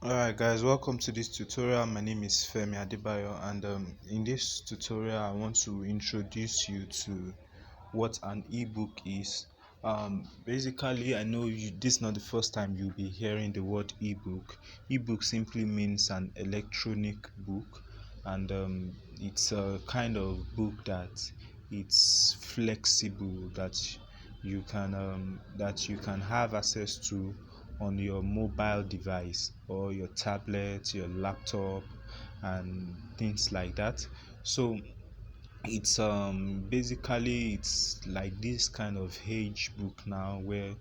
Alright guys, welcome to this tutorial. My name is Femi Adebayo, and in this tutorial I want to introduce you to what an ebook is. Basically, I know this is not the first time you'll be hearing the word ebook. Ebook simply means an electronic book, and it's a kind of book that it's flexible, that you can have access to on your mobile device or your tablet, your laptop, and things like that. So it's basically it's like this kind of age book now where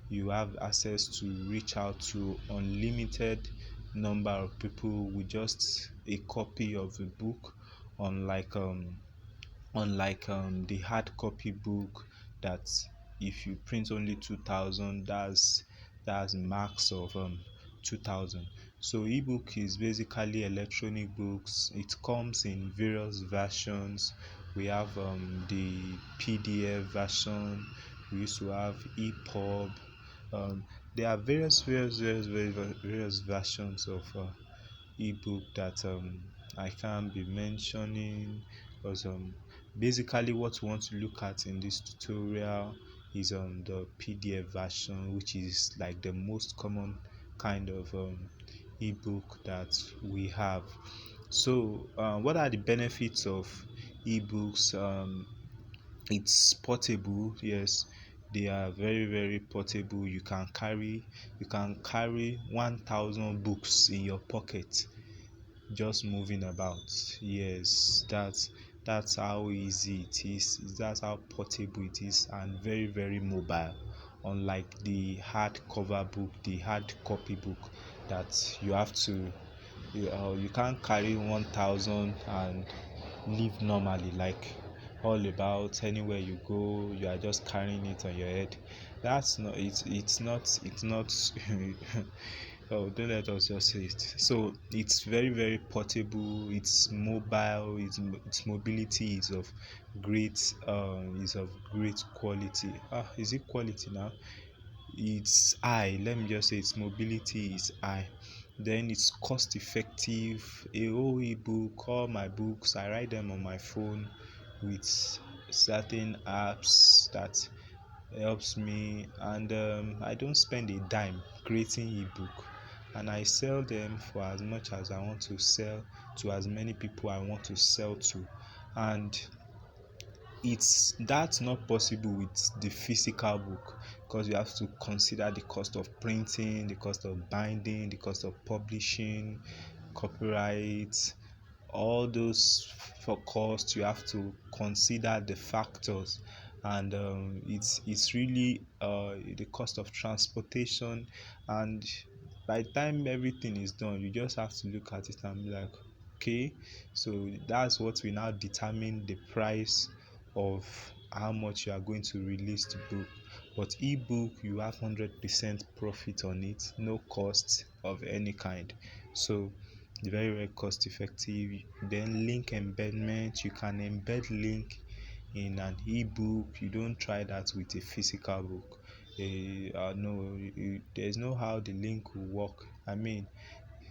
you have access to reach out to unlimited number of people with just a copy of a book, unlike the hard copy book that if you print only 2000, that's max of 2000. So ebook is basically electronic books. It comes in various versions. We have the PDF version. We used to have EPUB. um, there are various versions of ebook that I can't be mentioning, because basically what we want to look at in this tutorial is on the PDF version, which is like the most common kind of ebook that we have. So what are the benefits of ebooks? It's portable. Yes, they are very portable. You can carry 1000 books in your pocket just moving about. Yes, that's how easy it is. That's how portable it is, and very mobile. Unlike the hardcover book, the hard copy book that you can't carry 1000 and live normally, like all about anywhere you go you are just carrying it on your head. That's not it's not oh, don't let us just say it. So it's very portable, it's mobile, its mobility is of great quality. Is it quality now? It's high. Let me just say its mobility is high. Then it's cost effective. A whole ebook, all my books, I write them on my phone with certain apps that helps me, and I don't spend a dime creating ebook, and I sell them for as much as I want to sell, to as many people I want to sell to. And that's not possible with the physical book, because you have to consider the cost of printing, the cost of binding, the cost of publishing, copyright, all those. For cost you have to consider the factors, and it's really the cost of transportation. And by the time everything is done, you just have to look at it and be like, okay, so that's what will now determine the price of how much you are going to release the book. But ebook, you have 100% profit on it, no cost of any kind. So very cost effective. Then link embedment, you can embed link in an ebook. You don't try that with a physical book. No, there's no how the link will work. I mean,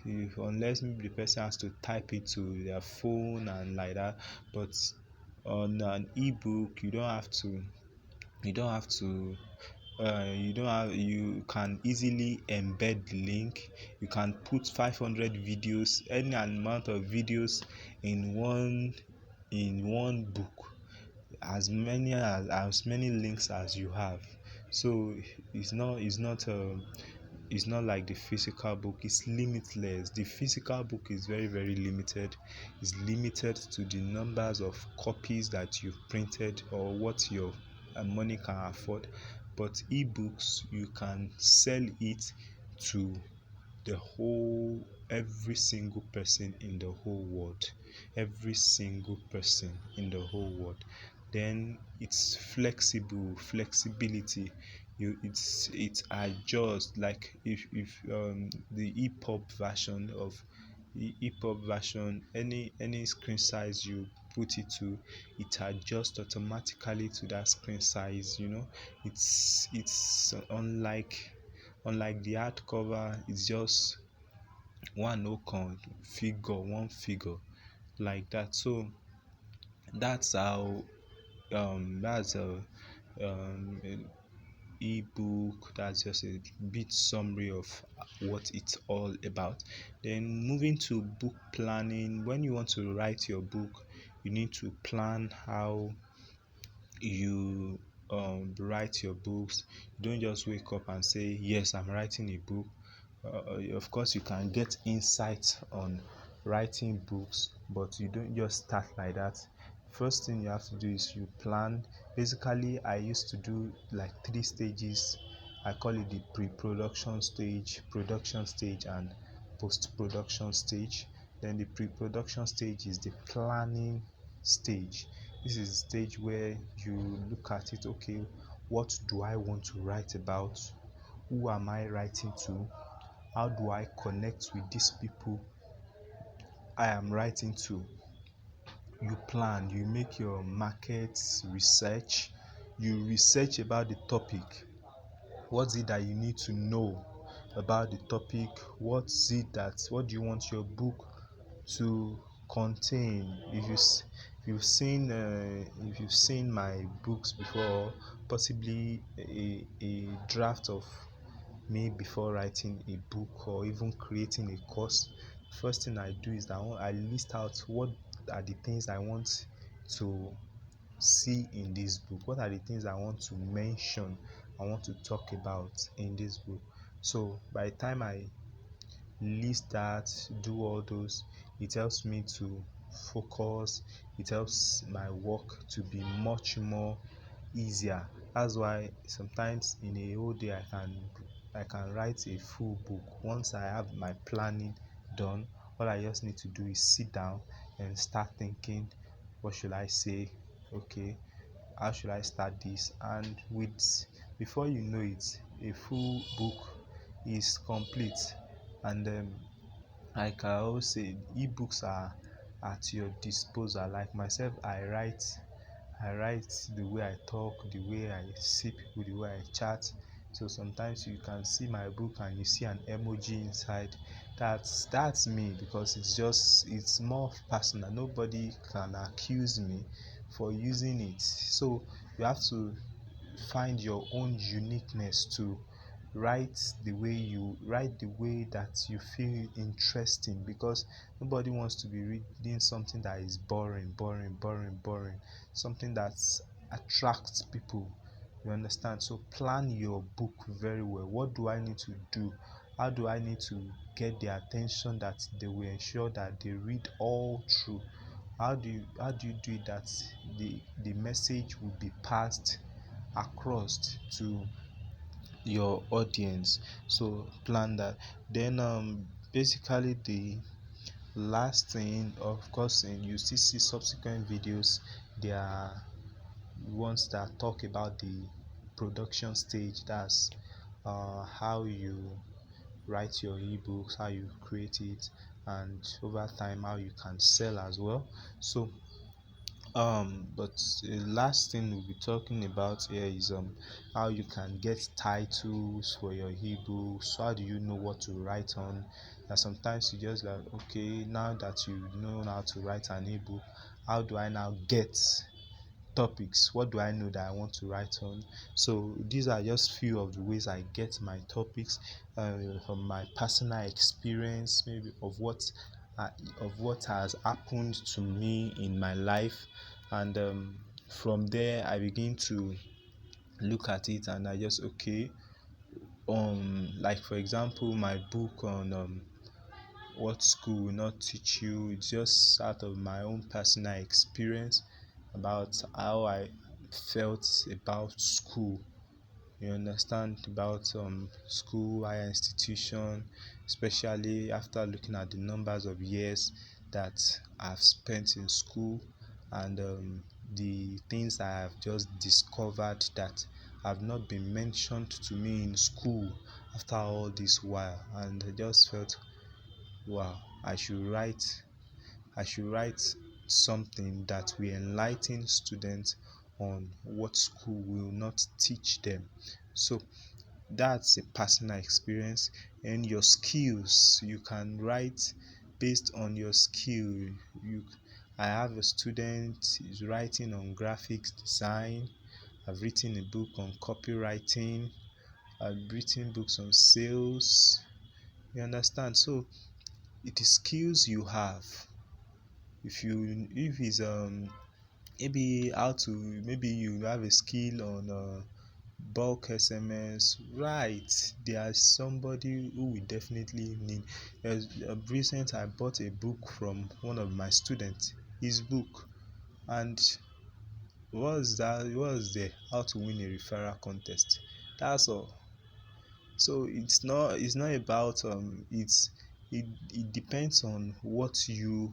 unless maybe the person has to type it to their phone and like that. But on an ebook, you can easily embed the link. You can put 500 videos, any amount of videos in one book, as many links as you have. So it's not like the physical book. It's limitless. The physical book is very limited. It's limited to the numbers of copies that you've printed or what your money can afford. But ebooks, you can sell it to the whole every single person in the whole world. Every single person in the whole world. Then it's flexibility. It's adjust, like if the EPUB version, any screen size you put it to, it adjusts automatically to that screen size. It's unlike the hardcover. It's just one no con figure one figure like that. So that's how that's a ebook. That's just a bit summary of what it's all about. Then moving to book planning. When you want to write your book, you need to plan how you write your books. You don't just wake up and say, yes, I'm writing a book. Of course, you can get insight on writing books, but you don't just start like that. First thing you have to do is you plan. Basically, I used to do like 3 stages. I call it the pre-production stage, production stage, and post-production stage. Then the pre-production stage is the planning stage. This is the stage where you look at it. Okay, what do I want to write about? Who am I writing to? How do I connect with these people I am writing to? You plan, you make your market research, you research about the topic. What's it that you need to know about the topic? What do you want your book to contain? If you've seen my books before, possibly a draft of me before writing a book or even creating a course, first thing I do is that I list out what are the things I want to see in this book. What are the things I want to mention, I want to talk about in this book? So by the time I list that, do all those, it helps me to focus. It helps my work to be much more easier. That's why sometimes in a whole day I can write a full book. Once I have my planning done, all I just need to do is sit down and start thinking, what should I say? Okay, how should I start this? And with before you know it, a full book is complete. And like I always say, ebooks are at your disposal. Like myself, I write the way I talk, the way I see people, the way I chat. So sometimes you can see my book and you see an emoji inside. That's me, because it's more personal. Nobody can accuse me for using it. So you have to find your own uniqueness to write the way that you feel interesting, because nobody wants to be reading something that is boring, something that attracts people. You understand? So plan your book very well. What do I need to do? How do I need to get their attention that they will ensure that they read all through? How do you do it that the message will be passed across to your audience? So plan that. Then basically the last thing, of course, and you still see subsequent videos, there are ones that talk about the production stage. That's how you write your ebooks, how you create it, and over time how you can sell as well. So but the last thing we'll be talking about here is how you can get titles for your ebooks. So how do you know what to write on? That sometimes you just like, okay, now that you know how to write an ebook, how do I now get topics? What do I know that I want to write on? So these are just few of the ways I get my topics, from my personal experience, maybe uh, of what has happened to me in my life. And from there I begin to look at it, and I just, okay, like for example, my book on what school will not teach you. It's just out of my own personal experience about how I felt about school. You understand? About school, higher institution, especially after looking at the numbers of years that I've spent in school, and the things I have just discovered that have not been mentioned to me in school after all this while. And I just felt, wow, I should write something that will enlighten students on what school will not teach them. So that's a personal experience. And your skills, you can write based on your skill. you I have a student is writing on graphics design. I've written a book on copywriting. I've written books on sales. You understand? So it is skills you have. If it's maybe how to, maybe you have a skill on bulk SMS, right? There's somebody who will definitely need. Recent I bought a book from one of my students, his book, and was there how to win a referral contest. That's all. So it's not about it depends on what skill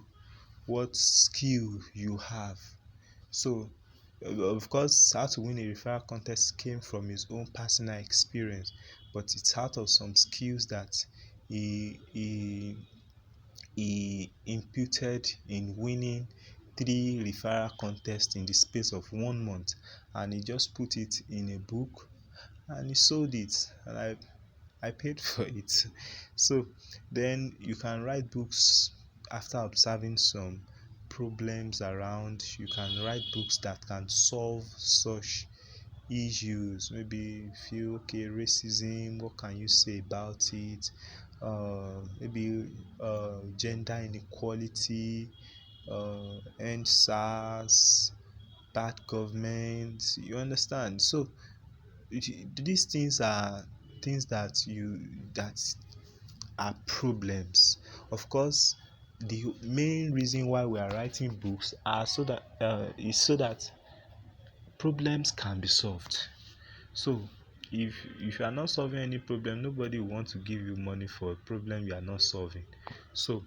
you have. So of course, how to win a referral contest came from his own personal experience, but it's out of some skills that he imputed in winning 3 referral contests in the space of 1 month, and he just put it in a book and he sold it, and I paid for it. So then you can write books after observing some problems around. You can write books that can solve such issues. Maybe you feel okay, racism, what can you say about it? Maybe gender inequality, end SARS, bad government. You understand? So these things are things that are problems. Of course, the main reason why we are writing books are so that problems can be solved. So if you are not solving any problem, nobody will want to give you money for a problem you are not solving. So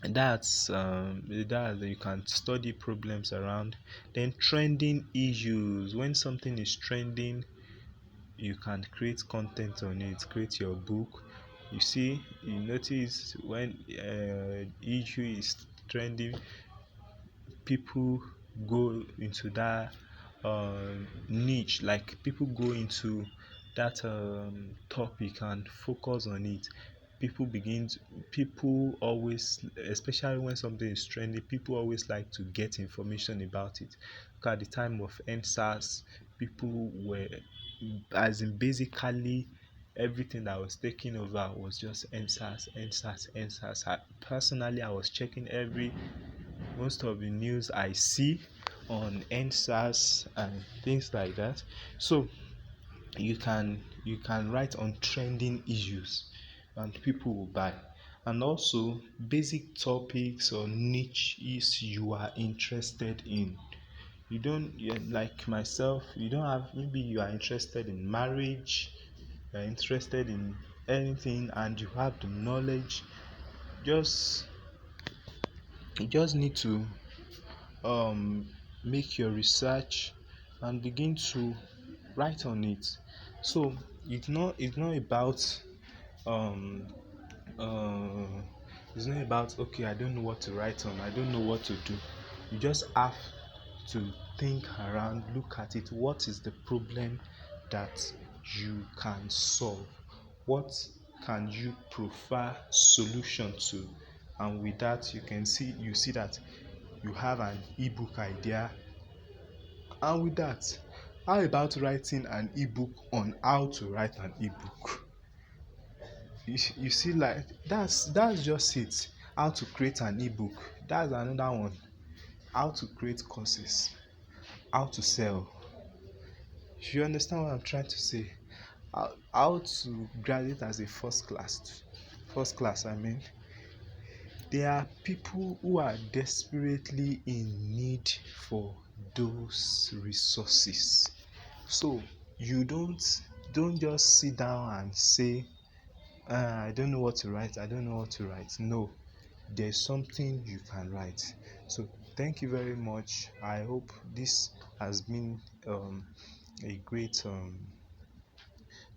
that you can study problems around. Then trending issues. When something is trending, you can create content on it, create your book. You notice when issue is trending, people go into that niche, like people go into that topic and focus on it. People always, especially when something is trending, people always like to get information about it. Look at the time of NSAS, people were, as in basically everything that was taking over was just NSAS, NSAS, NSAS. Personally, I was checking most of the news I see on NSAS and things like that. So you can write on trending issues and people will buy. And also basic topics or niches you are interested in. You don't like myself, you don't have, maybe you are interested in marriage, you are interested in anything and you have the knowledge. Just you just need to um make your research and begin to write on it. So it's not about um uh it's not about, okay, I don't know what to write on, I don't know what to do. You just have to think around, look at it. What is the problem that you can solve? What can you prefer solution to? And with that, you see that you have an ebook idea. And with that, how about writing an ebook on how to write an ebook? You see, like that's just it. How to create an ebook. That's another one. How to create courses. How to sell. You understand what I'm trying to say? How to graduate as a first class, I mean. There are people who are desperately in need for those resources. So you don't just sit down and say, I don't know what to write, I don't know what to write. No, there's something you can write. So thank you very much. I hope this has been a great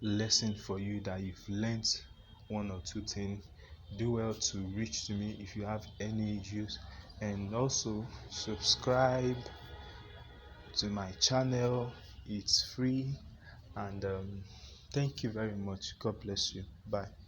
lesson for you, that you've learned one or two things. Do well to reach to me if you have any issues, and also subscribe to my channel. It's free. And Thank you very much. God bless you. Bye.